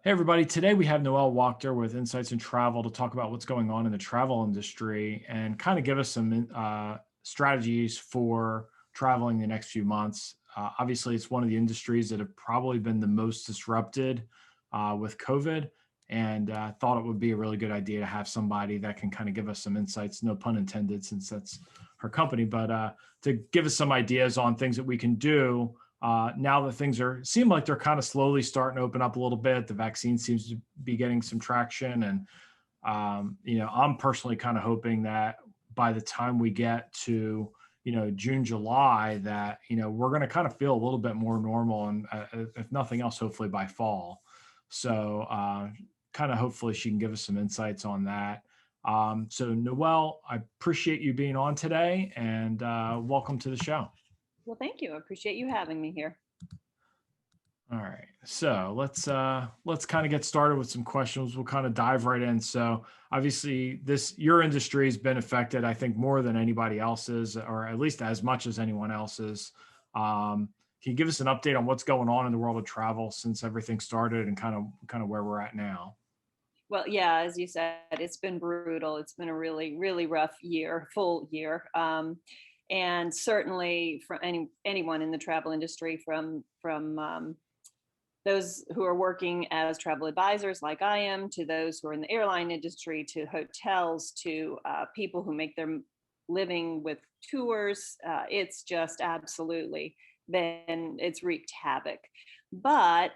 Hey, everybody. Today we have Noelle Wachter with Insights in Travel to talk about what's going on in the travel industry and kind of give us some strategies for traveling the next few months. Obviously, it's one of the industries that have probably been the most disrupted with COVID, and thought it would be a really good idea to have somebody that can kind of give us some insights, no pun intended, since that's her company, but to give us some ideas on things that we can do now that things seem like they're kind of slowly starting to open up a little bit. The vaccine seems to be getting some traction, and I'm personally kind of hoping that by the time we get to June, July, that we're going to kind of feel a little bit more normal, and if nothing else, hopefully by fall. So kind of hopefully she can give us some insights on that. So Noelle, I appreciate you being on today, and welcome to the show. Well, thank you. I appreciate you having me here. All right. So let's kind of get started with some questions. We'll kind of dive right in. So obviously your industry has been affected, I think, more than anybody else's, or at least as much as anyone else's. Can you give us an update on what's going on in the world of travel since everything started and kind of where we're at now? Well, yeah, as you said, it's been brutal. It's been a really, really rough year, full year. And certainly for anyone in the travel industry, from those who are working as travel advisors like I am, to those who are in the airline industry, to hotels, to people who make their living with tours. It's just absolutely it's wreaked havoc. But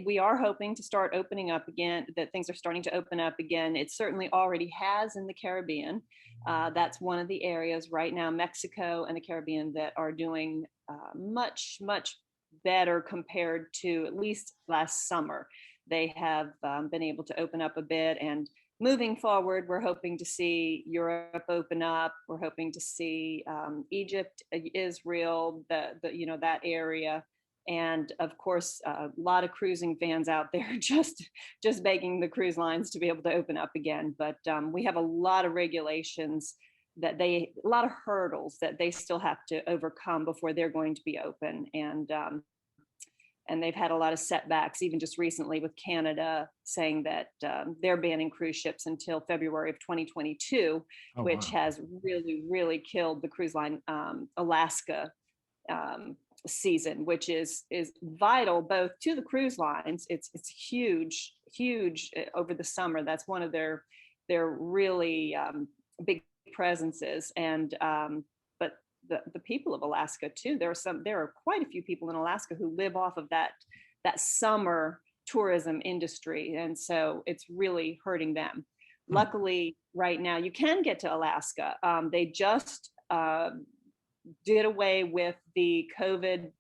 we are hoping to start opening up again, that things are starting to open up again. It certainly already has in the Caribbean. That's one of the areas right now, Mexico and the Caribbean, that are doing much, much better compared to at least last summer. They have been able to open up a bit, and moving forward, we're hoping to see Europe open up. We're hoping to see Egypt, Israel, that area, and of course, a lot of cruising fans out there just begging the cruise lines to be able to open up again. But we have a lot of regulations a lot of hurdles that they still have to overcome before they're going to be open. And they've had a lot of setbacks, even just recently with Canada saying that they're banning cruise ships until February of 2022, Oh, which wow. has really, really killed the cruise line Alaska season, which is vital both to the cruise lines. It's huge over the summer. That's one of their really big presences, and but the people of Alaska too. There are quite a few people in Alaska who live off of that summer tourism industry, and so it's really hurting them. Hmm. Luckily, right now you can get to Alaska. They just did away with the COVID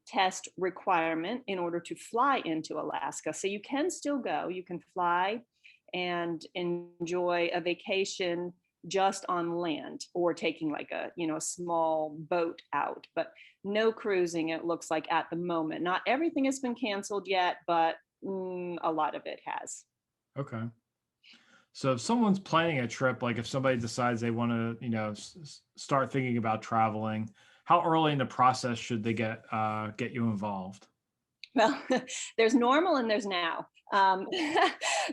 test requirement in order to fly into Alaska. So you can still go, you can fly and enjoy a vacation just on land, or taking like a small boat out, but no cruising, it looks like, at the moment. Not everything has been canceled yet, but a lot of it has. Okay. So if someone's planning a trip, like if somebody decides they want to, start thinking about traveling, how early in the process should they get you involved? Well, there's normal and there's now.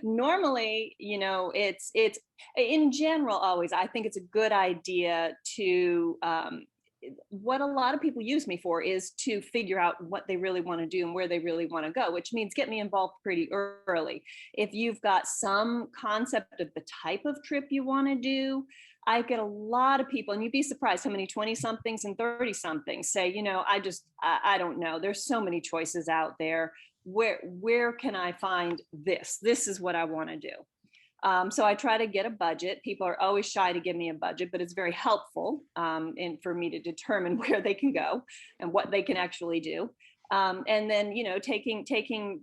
Normally, it's in general, always, I think it's a good idea to what a lot of people use me for is to figure out what they really want to do and where they really want to go, which means get me involved pretty early. If you've got some concept of the type of trip you want to do, I get a lot of people, and you'd be surprised how many 20 somethings and 30 somethings say, I don't know. There's so many choices out there. Where can I find this? This is what I want to do. So I try to get a budget. People are always shy to give me a budget, but it's very helpful for me to determine where they can go and what they can actually do. And then,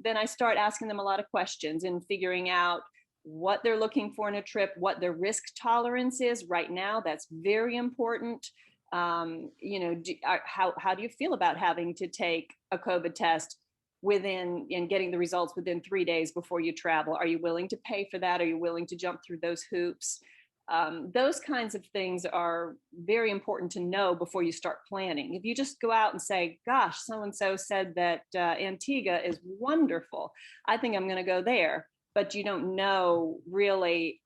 then I start asking them a lot of questions and figuring out what they're looking for in a trip, what their risk tolerance is right now. That's very important. How do you feel about having to take a COVID test and getting the results within 3 days before you travel? Are you willing to pay for that? Are you willing to jump through those hoops? Those kinds of things are very important to know before you start planning. If you just go out and say, gosh, so-and-so said that Antigua is wonderful, I think I'm going to go there. But you don't know really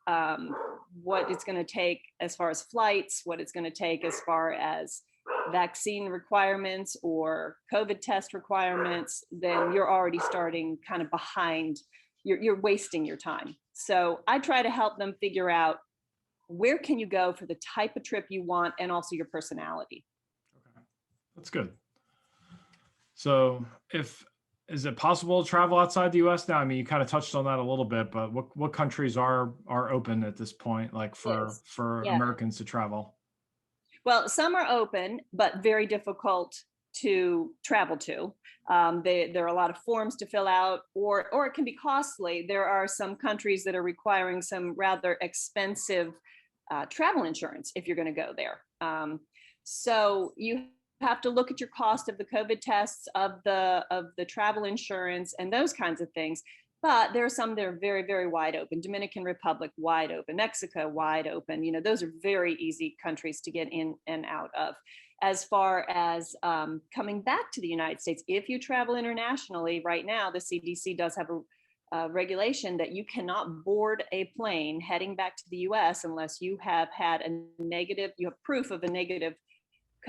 what it's going to take as far as flights, what it's going to take as far as vaccine requirements or COVID test requirements, then you're already starting kind of behind. You're wasting your time. So I try to help them figure out where can you go for the type of trip you want and also your personality. Okay, that's good. So is it possible to travel outside the US now? I mean, you kind of touched on that a little bit, but what countries are open at this point, like for Yeah. Americans to travel? Well, some are open, but very difficult to travel to. There are a lot of forms to fill out, or it can be costly. There are some countries that are requiring some rather expensive travel insurance if you're going to go there. So you have to look at your cost of the COVID tests, of the travel insurance, and those kinds of things. But there are some that are very, very wide open. Dominican Republic, wide open. Mexico, wide open. You know, those are very easy countries to get in and out of. As far as coming back to the United States, if you travel internationally, right now, the CDC does have a regulation that you cannot board a plane heading back to the US unless you have had you have proof of a negative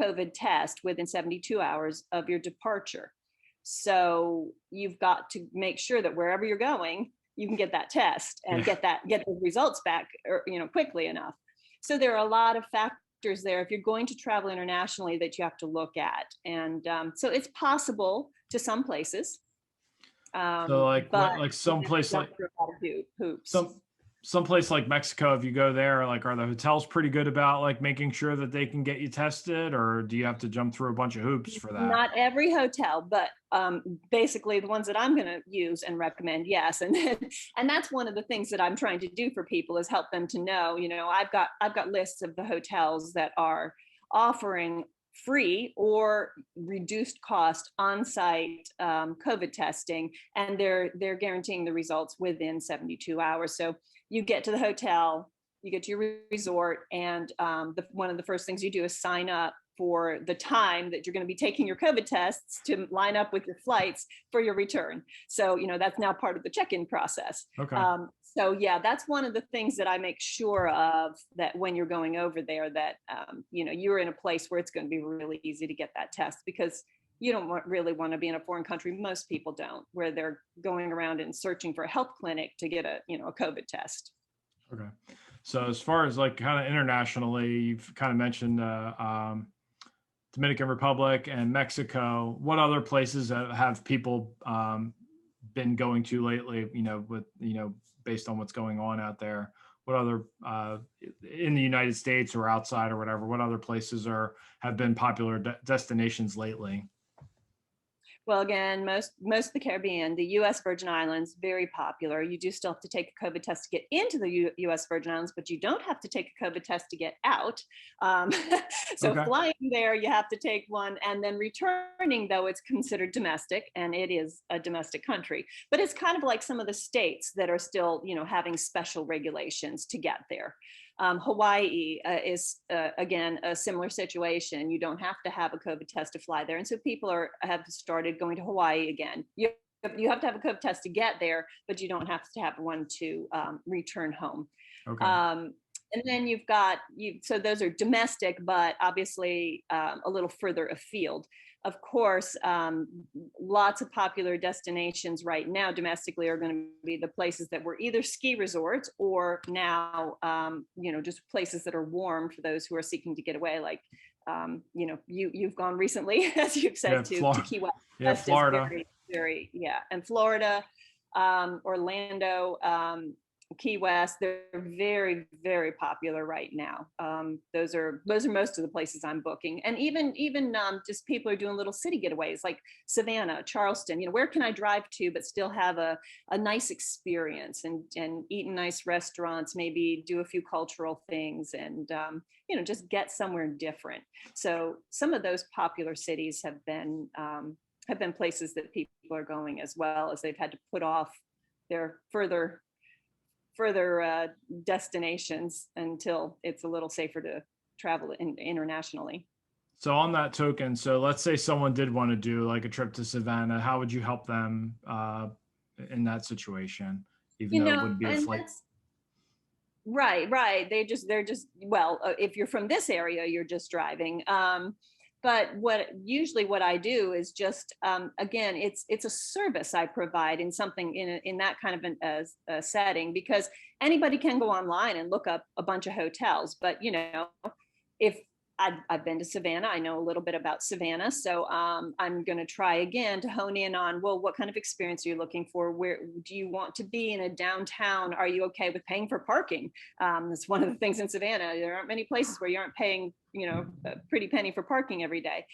COVID test within 72 hours of your departure. So you've got to make sure that wherever you're going, you can get that test and get the results back, quickly enough. So there are a lot of factors there if you're going to travel internationally that you have to look at. And so it's possible to some places. So like someplace like hoops. Someplace like Mexico, if you go there, like, are the hotels pretty good about like making sure that they can get you tested, or do you have to jump through a bunch of hoops for that? Not every hotel, but basically the ones that I'm going to use and recommend, yes. And that's one of the things that I'm trying to do for people is help them to know, I've got lists of the hotels that are offering free or reduced cost on-site COVID testing, and they're guaranteeing the results within 72 hours. So you get to the hotel, you get to your resort, and one of the first things you do is sign up for the time that you're going to be taking your COVID tests to line up with your flights for your return. So, that's now part of the check-in process. Okay. So yeah, that's one of the things that I make sure of, that when you're going over there, that, you're in a place where it's going to be really easy to get that test, because you don't really want to be in a foreign country. Most people don't, where they're going around and searching for a health clinic to get a COVID test. Okay. So as far as like kind of internationally, you've kind of mentioned Dominican Republic and Mexico. What other places have people been going to lately, based on what's going on out there? What other in the United States or outside or whatever, what other places have been popular destinations lately? Well, again, most of the Caribbean, the U.S. Virgin Islands, very popular. You do still have to take a COVID test to get into the U.S. Virgin Islands, but you don't have to take a COVID test to get out. So Flying there, you have to take one, and then returning, though, it's considered domestic, and it is a domestic country. But it's kind of like some of the states that are still, having special regulations to get there. Hawaii is, again, a similar situation. You don't have to have a COVID test to fly there. And so people have started going to Hawaii again. You have to have a COVID test to get there, but you don't have to have one to return home. Okay. And then you've got, so those are domestic, but obviously a little further afield. Of course, lots of popular destinations right now domestically are going to be the places that were either ski resorts or now, just places that are warm for those who are seeking to get away. Like, you've gone recently, as you've said, to Key West. Yeah, Florida. And Florida, Orlando, Key West, they're very, very popular right now. Those are most of the places I'm booking. And even just people are doing little city getaways like Savannah, Charleston, where can I drive to but still have a nice experience and eat in nice restaurants, maybe do a few cultural things, and just get somewhere different. So some of those popular cities have been places that people are going, as well as they've had to put off their further destinations until it's a little safer to travel internationally. So on that token, so let's say someone did want to do like a trip to Savannah, how would you help them in that situation, even though it wouldn't be a And flight? that's right. They're just, well, if you're from this area, you're just driving. But what I do is just, again, it's a service I provide in something in that kind of a setting, because anybody can go online and look up a bunch of hotels. But if I've been to Savannah, I know a little bit about Savannah, so I'm going to try again to hone in on, well, what kind of experience are you looking for? Where do you want to be in a downtown? Are you okay with paying for parking? That's one of the things in Savannah. There aren't many places where you aren't paying, a pretty penny for parking every day.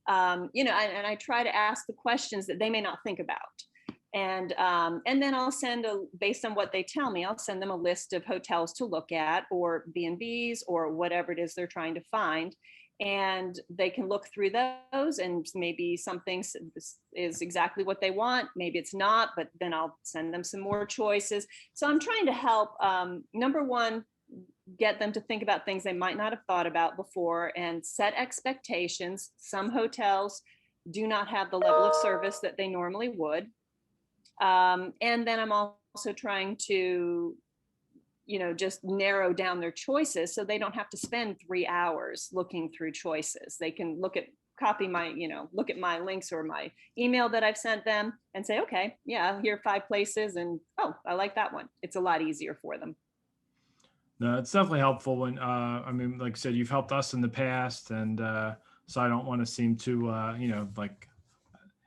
And I try to ask the questions that they may not think about. And then I'll based on what they tell me, I'll send them a list of hotels to look at, or B&Bs, or whatever it is they're trying to find. And they can look through those, and maybe something is exactly what they want. Maybe it's not, but then I'll send them some more choices. So I'm trying to help, number one, get them to think about things they might not have thought about before, and set expectations. Some hotels do not have the level of service that they normally would. And then I'm also trying to, just narrow down their choices, so they don't have to spend 3 hours looking through choices. They can look at my links or my email that I've sent them and say, okay, yeah, here are 5 places, and oh, I like that one. It's a lot easier for them. No, it's definitely helpful when, like I said, you've helped us in the past, and so I don't want to seem to, like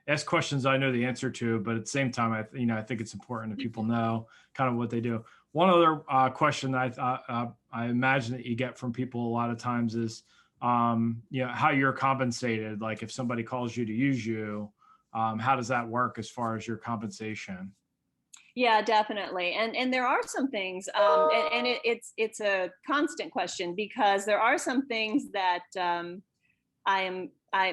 ask questions I know the answer to, but at the same time, I think it's important that people know kind of what they do. One other question that I imagine that you get from people a lot of times is, how you're compensated. Like if somebody calls you to use you, how does that work as far as your compensation? Yeah, definitely. And there are some things, and it's a constant question, because there are some things that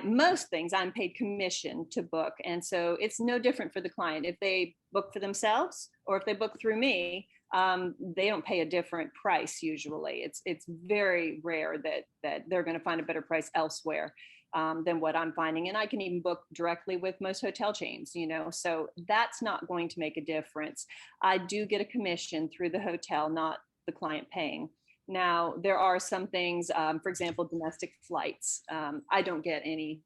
most things I'm paid commission to book. And so it's no different for the client. If they book for themselves or if they book through me, they don't pay a different price. Usually it's very rare that they're going to find a better price elsewhere than what I'm finding. And I can even book directly with most hotel chains, so that's not going to make a difference. I do get a commission through the hotel, not the client paying. Now, there are some things, for example, domestic flights. I don't get any,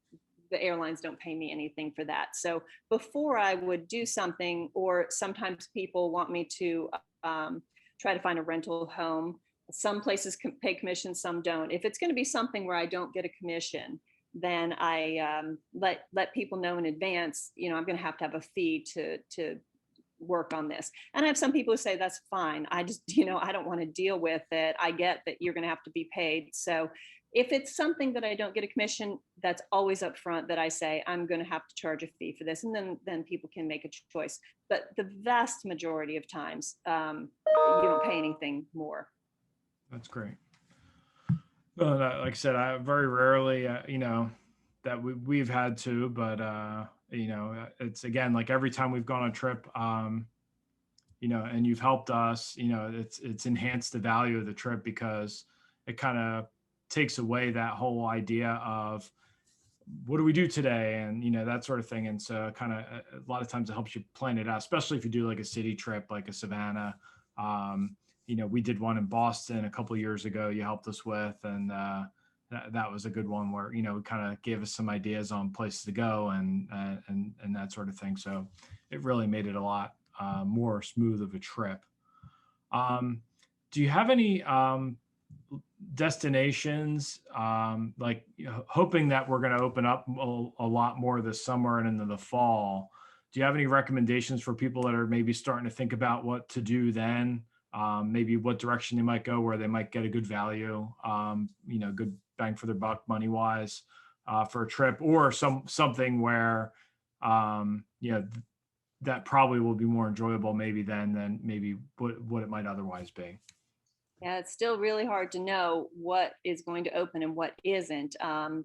the airlines don't pay me anything for that. So before I would do something, or sometimes people want me to try to find a rental home. Some places can pay commission, some don't. If it's going to be something where I don't get a commission, then I let people know in advance, I'm going to have a fee to work on this. And I have some people who say that's fine. I just, I don't want to deal with it. I get that you're going to have to be paid. So if it's something that I don't get a commission, that's always up front that I say, I'm going to have to charge a fee for this. And then people can make a choice. But the vast majority of times, you don't pay anything more. That's great. Well, like I said, I very rarely, that we've had to, but it's again, like every time we've gone on a trip, and you've helped us, it's enhanced the value of the trip, because it kind of takes away that whole idea of what do we do today, and that sort of thing. And so kind of a lot of times it helps you plan it out, especially if you do like a city trip, like a Savannah. We did one in Boston a couple of years ago. You helped us with, and that was a good one where it kind of gave us some ideas on places to go and that sort of thing. So it really made it a lot more smooth of a trip. Do you have any destinations like hoping that we're going to open up a lot more this summer and into the fall? Do you have any recommendations for people that are maybe starting to think about what to do then? Maybe what direction they might go, where they might get a good value, good bang for their buck money wise for a trip, or something where, that probably will be more enjoyable maybe than maybe what it might otherwise be. Yeah, it's still really hard to know what is going to open and what isn't.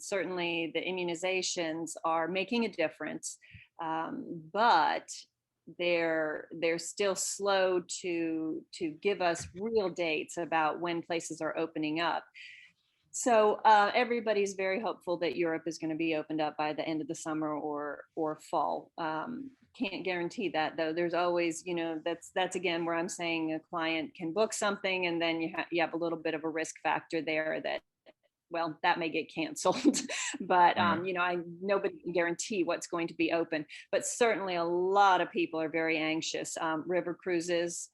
Certainly the immunizations are making a difference, but they're still slow to give us real dates about when places are opening up. So everybody's very hopeful that Europe is going to be opened up by the end of the summer or fall. Can't guarantee that though. There's always, that's again where I'm saying a client can book something, and then you have a little bit of a risk factor there that, well, that may get canceled. But nobody can guarantee what's going to be open. But certainly a lot of people are very anxious. River cruises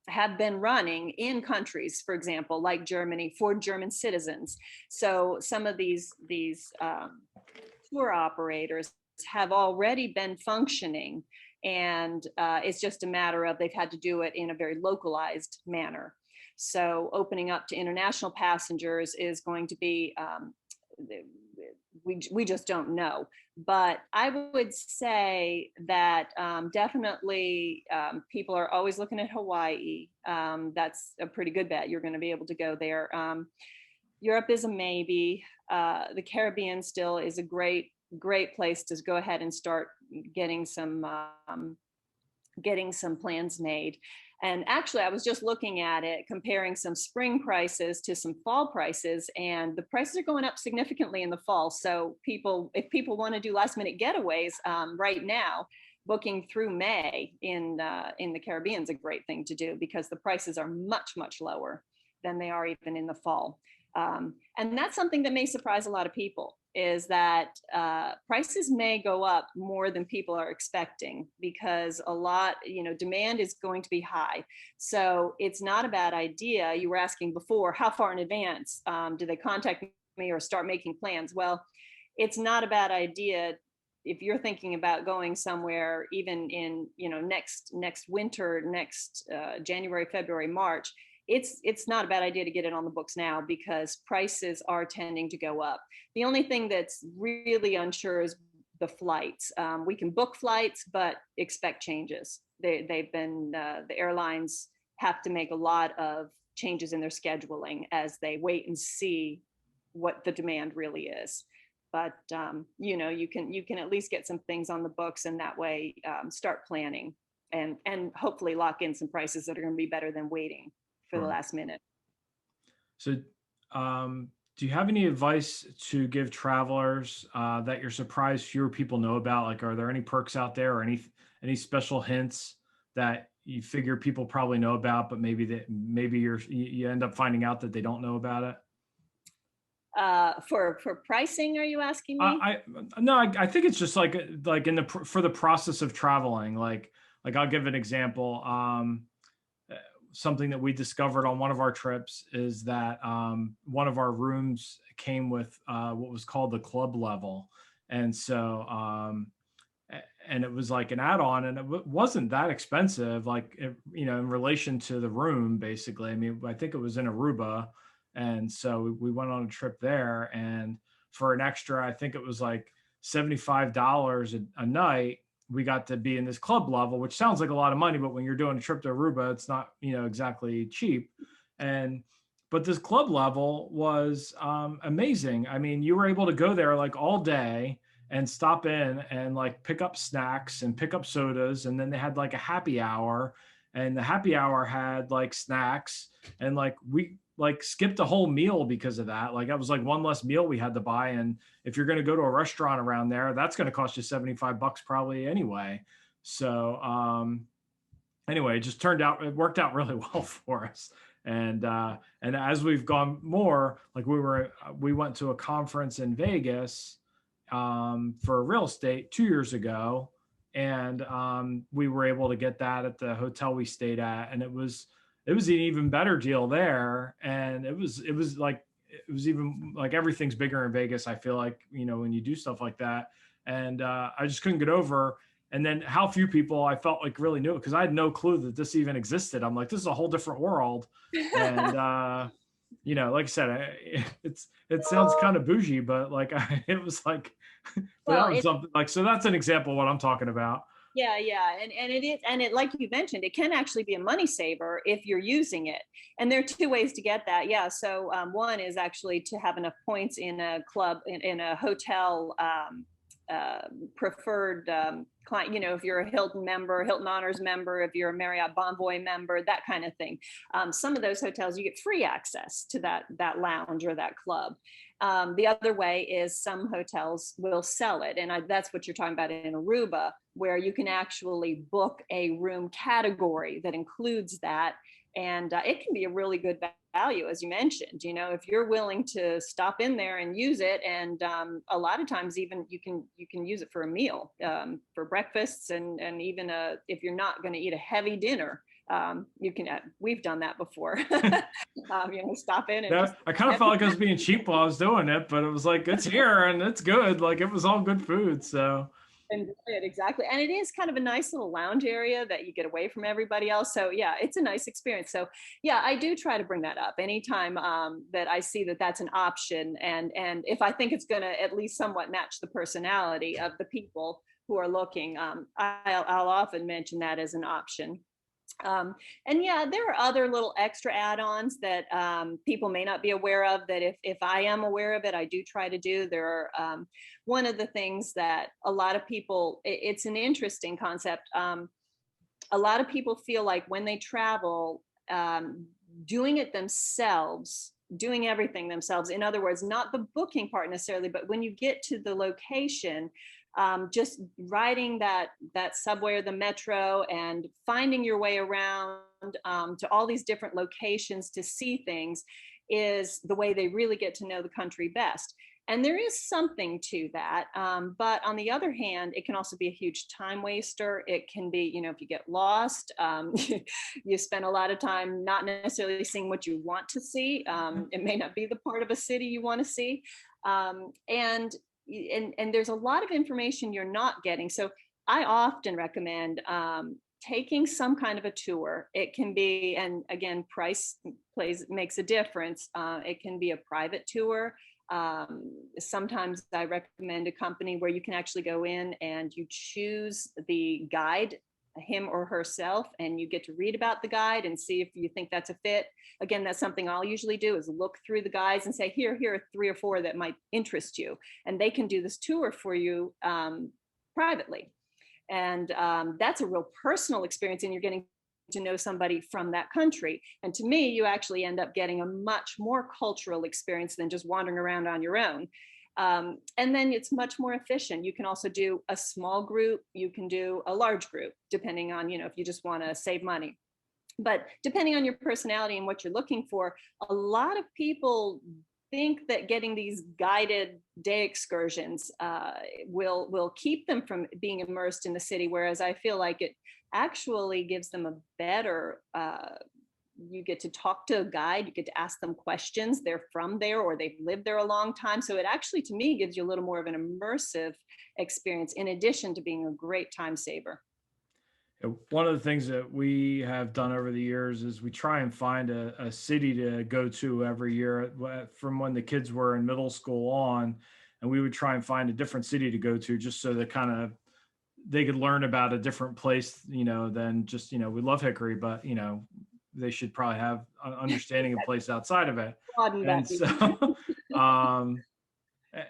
have been running in countries, for example, like Germany, for German citizens. So some of these tour operators have already been functioning, and it's just a matter of they've had to do it in a very localized manner. So opening up to international passengers is going to be, we just don't know. But I would say that definitely people are always looking at Hawaii. That's a pretty good bet. You're going to be able to go there. Europe is a maybe. The Caribbean still is a great place to go ahead and start getting some plans made. And actually, I was just looking at it, comparing some spring prices to some fall prices, and the prices are going up significantly in the fall. So if people want to do last minute getaways right now, booking through May in the Caribbean is a great thing to do, because the prices are much, much lower than they are even in the fall. And that's something that may surprise a lot of people, is that prices may go up more than people are expecting, because demand is going to be high. So it's not a bad idea. You were asking before, how far in advance do they contact me or start making plans? Well, it's not a bad idea if you're thinking about going somewhere, even in next winter, next January, February, March. It's not a bad idea to get it on the books now, because prices are tending to go up. The only thing that's really unsure is the flights. We can book flights, but expect changes. The airlines have to make a lot of changes in their scheduling as they wait and see what the demand really is. But you can at least get some things on the books, and that way start planning and hopefully lock in some prices that are going to be better than waiting for the last minute. So do you have any advice to give travelers that you're surprised fewer people know about? Like, are there any perks out there, or any special hints that you figure people probably know about, but maybe you end up finding out that they don't know about it? For pricing, are you asking me? I think it's just like for the process of traveling. Like I'll give an example. Something that we discovered on one of our trips is that one of our rooms came with what was called the club level. And so, and it was like an add-on, and it wasn't that expensive, in relation to the room, basically. I mean, I think it was in Aruba. And so we went on a trip there, and for an extra, I think it was like $75 a night, we got to be in this club level, which sounds like a lot of money, but when you're doing a trip to Aruba, it's not, exactly cheap. But this club level was amazing. I mean, you were able to go there like all day and stop in and like pick up snacks and pick up sodas. And then they had like a happy hour, and the happy hour had like snacks, and like we skipped a whole meal because of that. Like that was like one less meal we had to buy. And if you're going to go to a restaurant around there, that's going to cost you $75 probably anyway. So anyway, it worked out really well for us. And as we've gone more, like we went to a conference in Vegas for real estate 2 years ago. And we were able to get that at the hotel we stayed at. And it was an even better deal there. And it was even like everything's bigger in Vegas, I feel like, when you do stuff like that. And I just couldn't get over. And then how few people I felt like really knew it, because I had no clue that this even existed. I'm like, this is a whole different world. And, like I said, it sounds kind of bougie, but like, it was like, that was something like, so that's an example of what I'm talking about. Yeah. And it is, and it, like you mentioned, it can actually be a money saver if you're using it. And there are two ways to get that. Yeah. So one is actually to have enough points in a club, in a hotel preferred client, if you're a Hilton member, Hilton Honors member, if you're a Marriott Bonvoy member, that kind of thing. Some of those hotels, you get free access to that lounge or that club. The other way is some hotels will sell it. And that's what you're talking about in Aruba, where you can actually book a room category that includes that. And it can be a really good value, as you mentioned, if you're willing to stop in there and use it. And a lot of times even you can use it for a meal, for breakfasts, and even if you're not going to eat a heavy dinner, you can, we've done that before. Stop in and I kind of felt like I was being cheap while I was doing it, but it was like, it's here and it's good. Like it was all good food. So exactly. And it is kind of a nice little lounge area that you get away from everybody else. So yeah, it's a nice experience. So yeah, I do try to bring that up anytime that I see that that's an option. And if I think it's going to at least somewhat match the personality of the people who are looking, I'll often mention that as an option. And yeah, there are other little extra add-ons that people may not be aware of, that if I am aware of it, I do try to do. There are one of the things that a lot of people, it's an interesting concept. A lot of people feel like when they travel, doing it themselves, doing everything themselves, in other words, not the booking part necessarily, but when you get to the location, just riding that subway or the metro and finding your way around to all these different locations to see things is the way they really get to know the country best. And there is something to that. But on the other hand, it can also be a huge time waster. It can be, if you get lost, you spend a lot of time not necessarily seeing what you want to see. It may not be the part of a city you want to see. And there's a lot of information you're not getting. So I often recommend taking some kind of a tour. It can be, and again, price makes a difference. It can be a private tour. Sometimes I recommend a company where you can actually go in and you choose the guide, him or herself, and you get to read about the guide and see if you think that's a fit. Again, that's something I'll usually do, is look through the guides and say, here are 3 or 4 that might interest you. And they can do this tour for you privately. And that's a real personal experience, and you're getting to know somebody from that country. And to me, you actually end up getting a much more cultural experience than just wandering around on your own. And then it's much more efficient. You can also do a small group. You can do a large group, depending on, if you just want to save money. But depending on your personality and what you're looking for, a lot of people think that getting these guided day excursions will keep them from being immersed in the city, whereas I feel like it actually gives them a better you get to talk to a guide, you get to ask them questions. They're from there or they've lived there a long time. So it actually, to me, gives you a little more of an immersive experience, in addition to being a great time saver. One of the things that we have done over the years is we try and find a city to go to every year from when the kids were in middle school on, and we would try and find a different city to go to just so that kind of they could learn about a different place, than just, we love Hickory, but, they should probably have an understanding of place outside of it.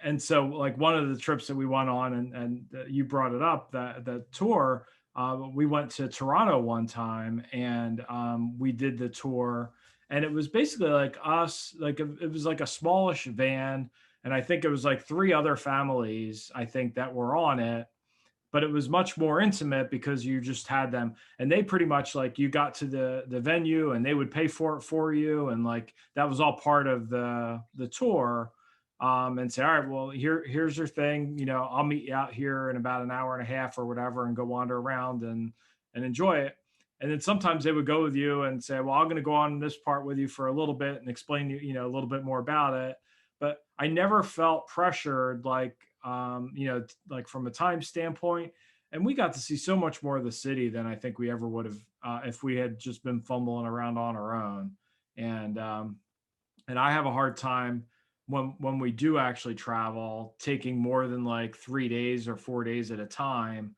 And so like one of the trips that we went on, and you brought it up, that tour, we went to Toronto one time, and we did the tour, and it was basically like us, it was like a smallish van. And I think it was like 3 other families, I think, that were on it. But it was much more intimate because you just had them, and they pretty much, like, you got to the venue and they would pay for it for you. And like, that was all part of the tour, and say, all right, well, here's your thing. I'll meet you out here in about an hour and a half or whatever, and go wander around and enjoy it. And then sometimes they would go with you and say, well, I'm going to go on this part with you for a little bit and explain a little bit more about it. But I never felt pressured, like, like from a time standpoint. And we got to see so much more of the city than I think we ever would have if we had just been fumbling around on our own. And I have a hard time when we do actually travel, taking more than like 3 days or 4 days at a time,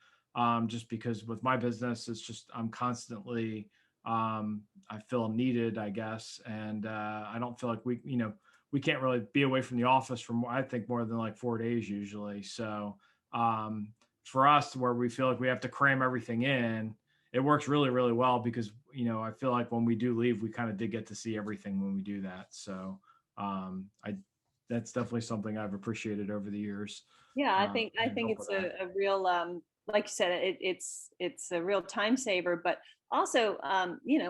just because with my business, it's just, I'm constantly, I feel needed, I guess. And I don't feel like we can't really be away from the office for more, I think, more than like 4 days usually. So For us, where we feel like we have to cram everything in, it works really, really well because, I feel like when we do leave, we kind of did get to see everything when we do that. So that's definitely something I've appreciated over the years. Yeah, I think Help with it's that. a real like you said, it's a real time saver. But also,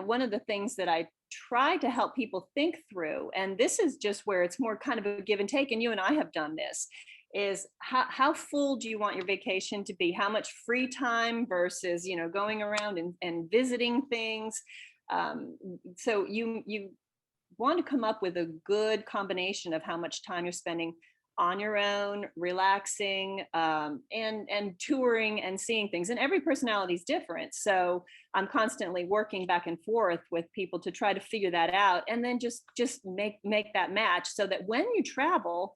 one of the things that I try to help people think through, and this is just where it's more kind of a give and take, and you and I have done this, is how full do you want your vacation to be? How much free time versus going around and visiting things. So you want to come up with a good combination of how much time you're spending on your own, relaxing, and touring and seeing things. And every personality is different. So I'm constantly working back and forth with people to try to figure that out, and then just make that match so that when you travel,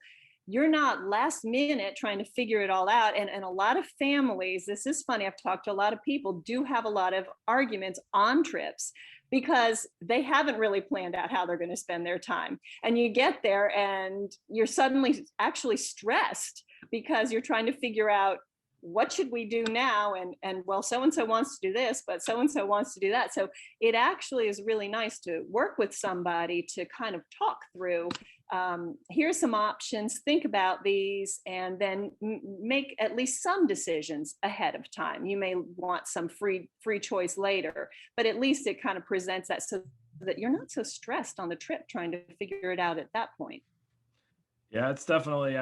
you're not last minute trying to figure it all out. And a lot of families, this is funny, I've talked to a lot of people, do have a lot of arguments on trips because they haven't really planned out how they're going to spend their time. And you get there and you're suddenly actually stressed because you're trying to figure out, what should we do now? And well, so and so wants to do this, but so and so wants to do that. So it actually is really nice to work with somebody to kind of talk through, here's some options, think about these, and then make at least some decisions ahead of time. You may want some free choice later, but at least it kind of presents that so that you're not so stressed on the trip trying to figure it out at that point. Yeah, it's definitely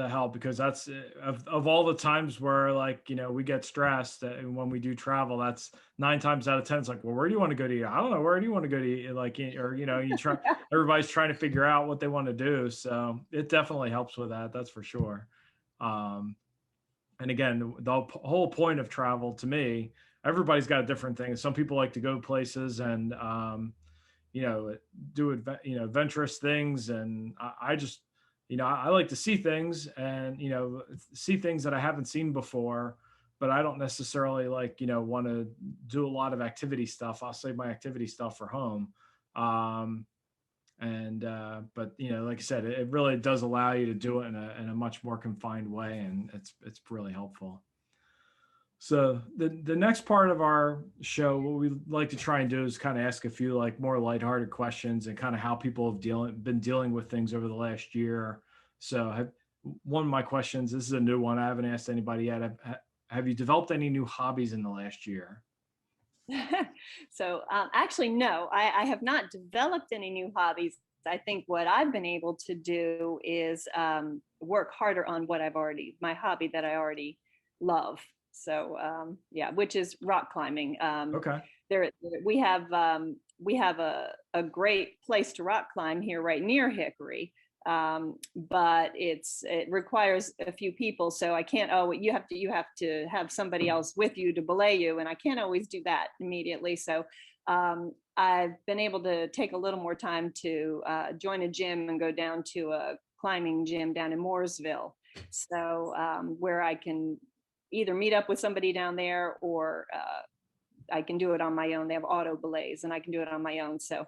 help, because that's of all the times where, like, we get stressed when we do travel. That's 9 times out of 10. It's like, well, where do you want to go to eat? I don't know. Where do you want to go to eat? Like, or, you try, everybody's trying to figure out what they want to do. So it definitely helps with that. That's for sure. Um, and again, the whole point of travel to me, everybody's got a different thing. Some people like to go places and, you know, do adventurous things. And I just, I like to see things and, see things that I haven't seen before, but I don't necessarily like, want to do a lot of activity stuff. I'll save my activity stuff for home. Um, but like I said, it really does allow you to do it in a much more confined way. And it's really helpful. So the next part of our show, what we like to try and do is kind of ask a few like more lighthearted questions and kind of how people have been dealing with things over the last year. So one of my questions, this is a new one, I haven't asked anybody yet. Have you developed any new hobbies in the last year? So actually, no, I have not developed any new hobbies. I think what I've been able to do is work harder on my hobby that I already love. So yeah, which is rock climbing. Okay. There we have a great place to rock climb here right near Hickory. But it requires a few people, so I can't. Oh, you have to have somebody else with you to belay you, and I can't always do that immediately. So I've been able to take a little more time to join a gym and go down to a climbing gym down in Mooresville, so where I can either meet up with somebody down there or I can do it on my own. They have auto belays, and I can do it on my own. So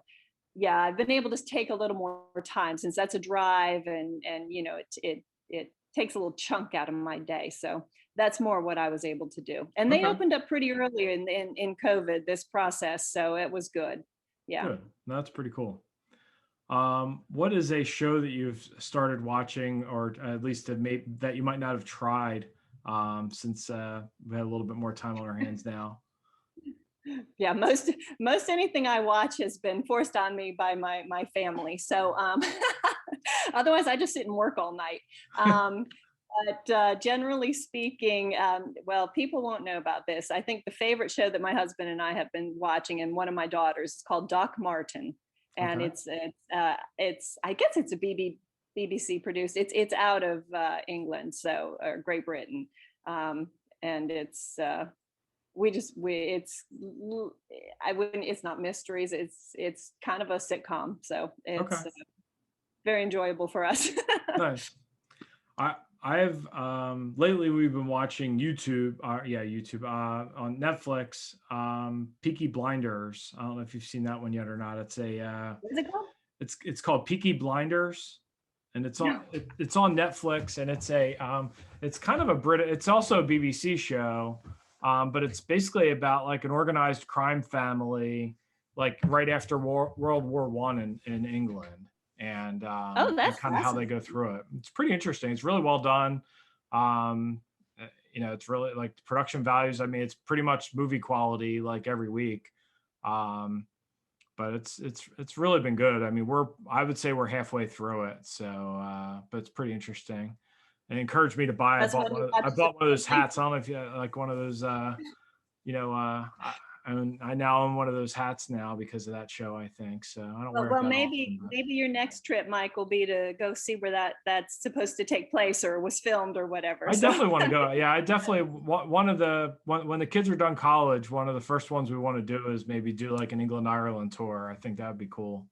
yeah, I've been able to take a little more time since that's a drive, and it takes a little chunk out of my day. So that's more what I was able to do. And they Okay. opened up pretty early in COVID, this process, so it was good. Yeah. Good. That's pretty cool. What is a show that you've started watching, or at least have made that you might not have tried, since we had a little bit more time on our hands now? Yeah, most anything I watch has been forced on me by my family. So otherwise I just sit and work all night. But generally speaking, well, people won't know about this. I think the favorite show that my husband and I have been watching, and one of my daughters, is called Doc Martin, and Okay. it's I guess it's a BBC produced. It's out of England, so or Great Britain, and it's I wouldn't, it's not mysteries, it's kind of a sitcom, so Okay. it's very enjoyable for us. Nice. I've lately we've been watching YouTube on Netflix, Peaky Blinders. I don't know if you've seen that one yet or not. It's a What's it called? it's called Peaky Blinders, and it's on Netflix, and it's kind of it's also a BBC show, but it's basically about like an organized crime family, like right after World War One in England, and That's kind of how they go through it. It's pretty interesting. It's really well done. It's really like production values. I mean, it's pretty much movie quality like every week. But it's really been good. I mean, I would say we're halfway through it. So, but it's pretty interesting. And encouraged me to buy. I bought one of those hats. I don't know if you like one of those. I now own one of those hats now because of that show. I think so. I don't wear it that maybe often, maybe your next trip, Mike, will be to go see where that's supposed to take place or was filmed or whatever. I definitely want to go. Yeah, I definitely when the kids are done college, one of the first ones we want to do is maybe do like an England Ireland tour. I think that would be cool.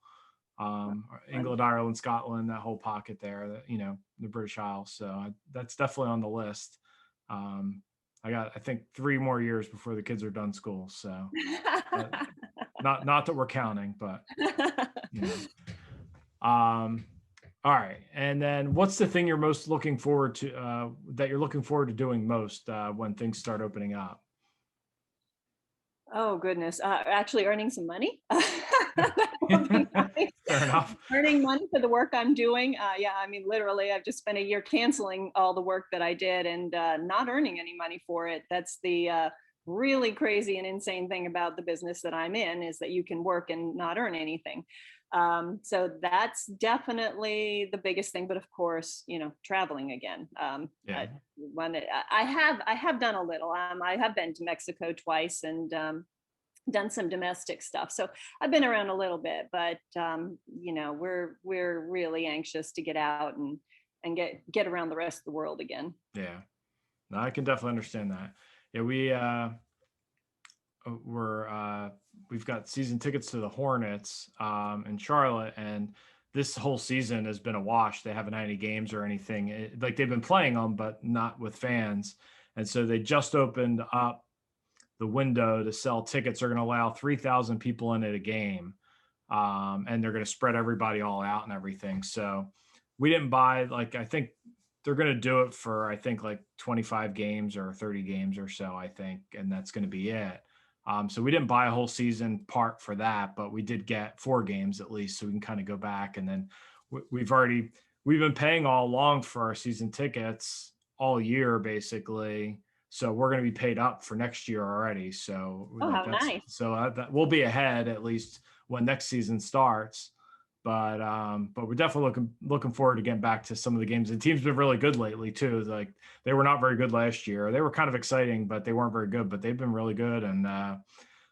England, Ireland, Scotland, that whole pocket there, the British Isles. So that's definitely on the list. I think 3 more years before the kids are done school. So not that we're counting, but all right. And then what's the thing you're most looking forward to, that you're looking forward to doing most when things start opening up? Oh, goodness. Actually earning some money. Fair enough. Earning money for the work I'm doing. Yeah, I mean, literally, I've just spent a year canceling all the work that I did and not earning any money for it. That's the really crazy and insane thing about the business that I'm in, is that you can work and not earn anything. So that's definitely the biggest thing. But of course, traveling again. Yeah. I have done a little. I have been to Mexico twice and done some domestic stuff. So I've been around a little bit, but we're really anxious to get out and get around the rest of the world again. Yeah, no, I can definitely understand that. Yeah, we've got season tickets to the Hornets in Charlotte, and this whole season has been a wash. They haven't had any games or anything. Like they've been playing them, but not with fans. And so they just opened up the window to sell tickets. They're going to allow 3,000 people in at a game, and they're going to spread everybody all out and everything. So we didn't buy, like, I think they're going to do it for, I think, like 25 games or 30 games or so, I think, and that's going to be it. So we didn't buy a whole season part for that, but we did get 4 games at least, so we can kind of go back. And then we've been paying all along for our season tickets all year, basically. So we're going to be paid up for next year already. So how nice. So that we'll be ahead at least when next season starts. But we're definitely looking forward to getting back to some of the games. The team's been really good lately too. Like they were not very good last year. They were kind of exciting, but they weren't very good. But they've been really good, and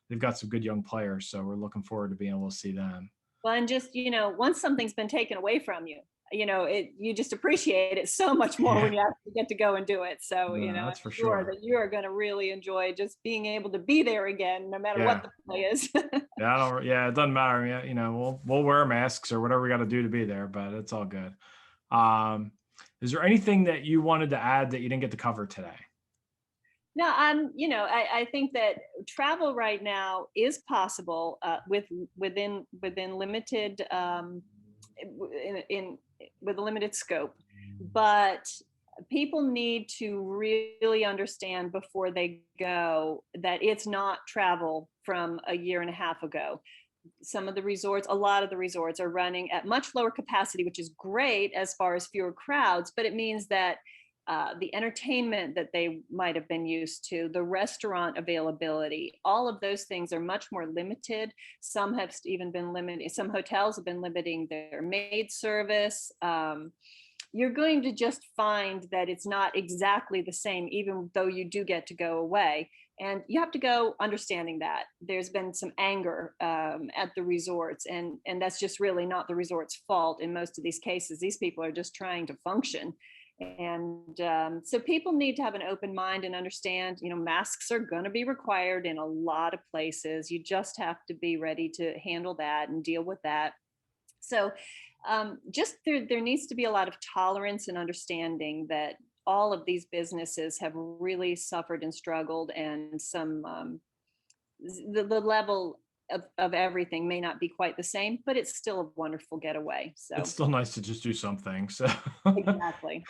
they've got some good young players. So we're looking forward to being able to see them. Well, and just once something's been taken away from you, you just appreciate it so much more when you actually get to go and do it. So, that's for sure that you are going to really enjoy just being able to be there again, no matter what the play is. It doesn't matter. We'll wear masks or whatever we got to do to be there, but it's all good. Is there anything that you wanted to add that you didn't get to cover today? No, I think that travel right now is possible within limited with a limited scope, but people need to really understand before they go that it's not travel from a year and a half ago. A lot of the resorts are running at much lower capacity, which is great as far as fewer crowds, but it means that the entertainment that they might have been used to, the restaurant availability, all of those things are much more limited. Some have even been limited. Some hotels have been limiting their maid service. You're going to just find that it's not exactly the same, even though you do get to go away. And you have to go understanding that there's been some anger at the resorts, and that's just really not the resort's fault in most of these cases. These people are just trying to function. And so people need to have an open mind and understand, masks are going to be required in a lot of places. You just have to be ready to handle that and deal with that. So just there needs to be a lot of tolerance and understanding that all of these businesses have really suffered and struggled, and some the level of everything may not be quite the same, but it's still a wonderful getaway. So It's still nice to just do something. So exactly.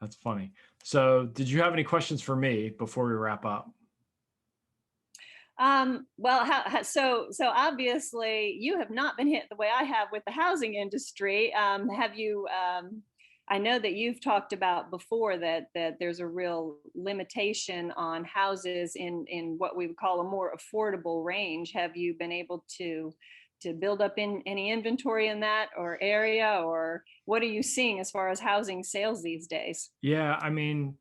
that's funny. So did you have any questions for me before we wrap up? Well, so obviously you have not been hit the way I have with the housing industry. Have you? I know that you've talked about before that there's a real limitation on houses in what we would call a more affordable range. Have you been able to build up in any inventory in that or area, or what are you seeing as far as housing sales these days? Yeah, I mean,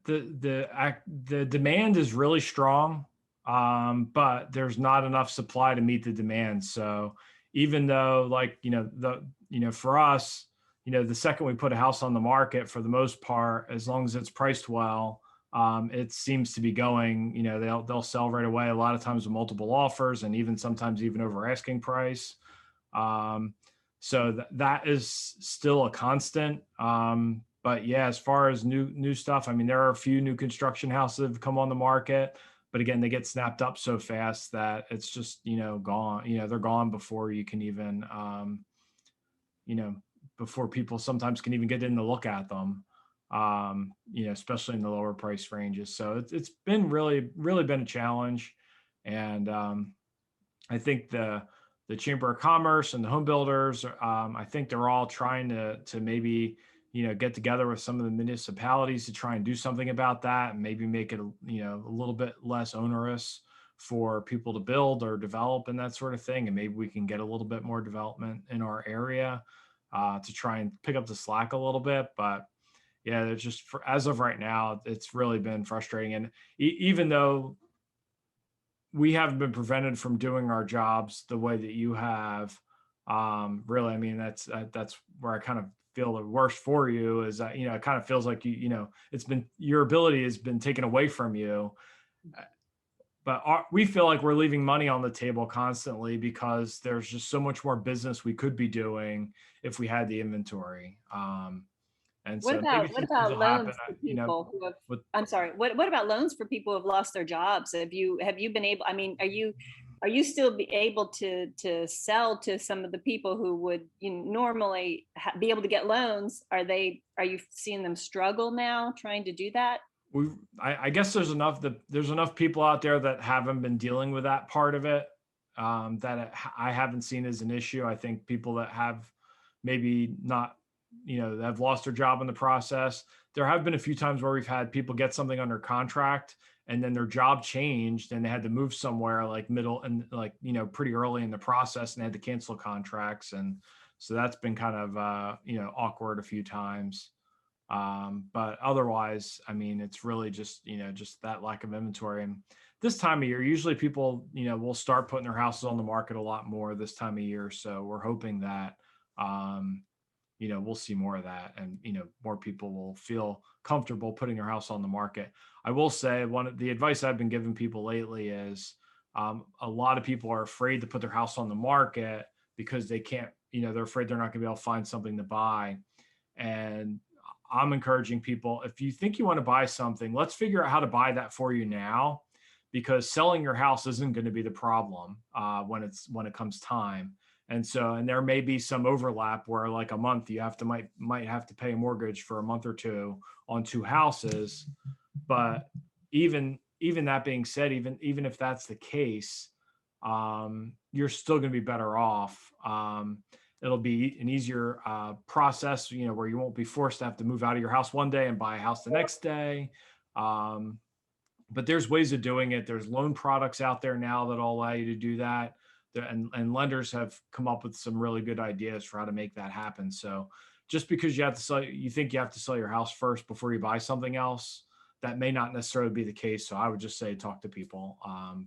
the demand is really strong, but there's not enough supply to meet the demand. So even though, like, for us, the second we put a house on the market, for the most part, as long as it's priced well, it seems to be going. They'll sell right away. A lot of times with multiple offers, and even sometimes even over asking price. Um, so that is still a constant. But yeah, as far as new stuff, I mean, there are a few new construction houses that have come on the market, but again, they get snapped up so fast that it's just, gone. They're gone before you can even, before people sometimes can even get in to look at them. Especially in the lower price ranges. So it's been really been a challenge, and I think the Chamber of Commerce and the home builders, I think they're all trying to maybe, get together with some of the municipalities to try and do something about that, and maybe make it, a little bit less onerous for people to build or develop and that sort of thing. And maybe we can get a little bit more development in our area to try and pick up the slack a little bit. But yeah, there's just, as of right now, it's really been frustrating. And even though we haven't been prevented from doing our jobs the way that you have, really, I mean, that's where I kind of feel the worst for you, is that, it kind of feels like it's been, your ability has been taken away from you. But we feel like we're leaving money on the table constantly, because there's just so much more business we could be doing if we had the inventory. And What so maybe about some things will happen, loans for people who have? with I'm sorry. What about loans for people who have lost their jobs? Have you been able? I mean, are you still be able to sell to some of the people who would normally be able to get loans? Are you seeing them struggle now trying to do that? I guess there's enough people out there that haven't been dealing with that part of it, that I haven't seen as an issue. I think people that have maybe not, that have lost their job in the process. There have been a few times where we've had people get something under contract, and then their job changed and they had to move somewhere, like middle and like, pretty early in the process, and they had to cancel contracts. And so that's been kind of, awkward a few times. But otherwise, I mean, it's really just, just that lack of inventory. And this time of year, usually people, will start putting their houses on the market a lot more this time of year. So we're hoping that, we'll see more of that, and, more people will feel comfortable putting their house on the market. I will say, one of the advice I've been giving people lately is, a lot of people are afraid to put their house on the market because they can't, they're afraid they're not going to be able to find something to buy. And I'm encouraging people, if you think you want to buy something, let's figure out how to buy that for you now, because selling your house isn't going to be the problem when it comes time. And so, and there may be some overlap where, like, a month you might have to pay a mortgage for a month or two on two houses. But even that being said, even if that's the case, you're still going to be better off. It'll be an easier process, where you won't be forced to have to move out of your house one day and buy a house the next day. But there's ways of doing it. There's loan products out there now that'll allow you to do that. And lenders have come up with some really good ideas for how to make that happen. So just because you think you have to sell your house first before you buy something else, that may not necessarily be the case. So I would just say, talk to people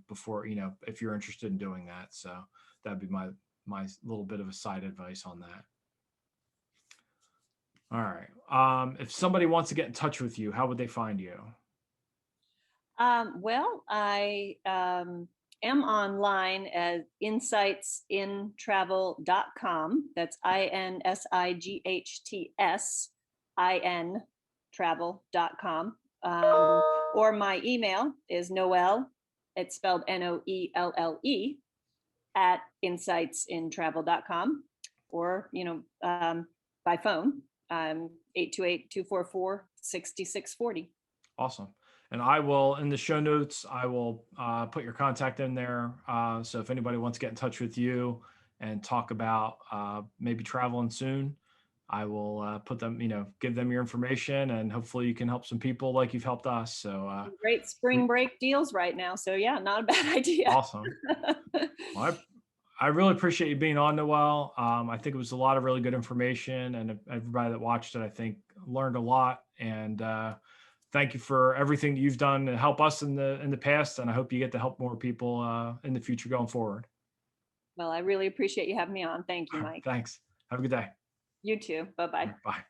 before, if you're interested in doing that. So that'd be my little bit of a side advice on that. All right. If somebody wants to get in touch with you, how would they find you? Well, I am online at insightsintravel.com. That's INSIGHTSIN travel.com. Or my email is Noelle It's spelled Noelle at insightsintravel.com, or, by phone, 828-244-6640. Awesome. And I will, in the show notes, I will put your contact in there. So if anybody wants to get in touch with you and talk about maybe traveling soon, I will put them, give them your information, and hopefully you can help some people like you've helped us. So Great spring break deals right now. So yeah, not a bad idea. Awesome. Well, I really appreciate you being on, Noelle. I think it was a lot of really good information, and everybody that watched it, I think, learned a lot. And thank you for everything that you've done to help us in the past. And I hope you get to help more people in the future going forward. Well, I really appreciate you having me on. Thank you, Mike. Thanks. Have a good day. You too. Bye-bye. Bye.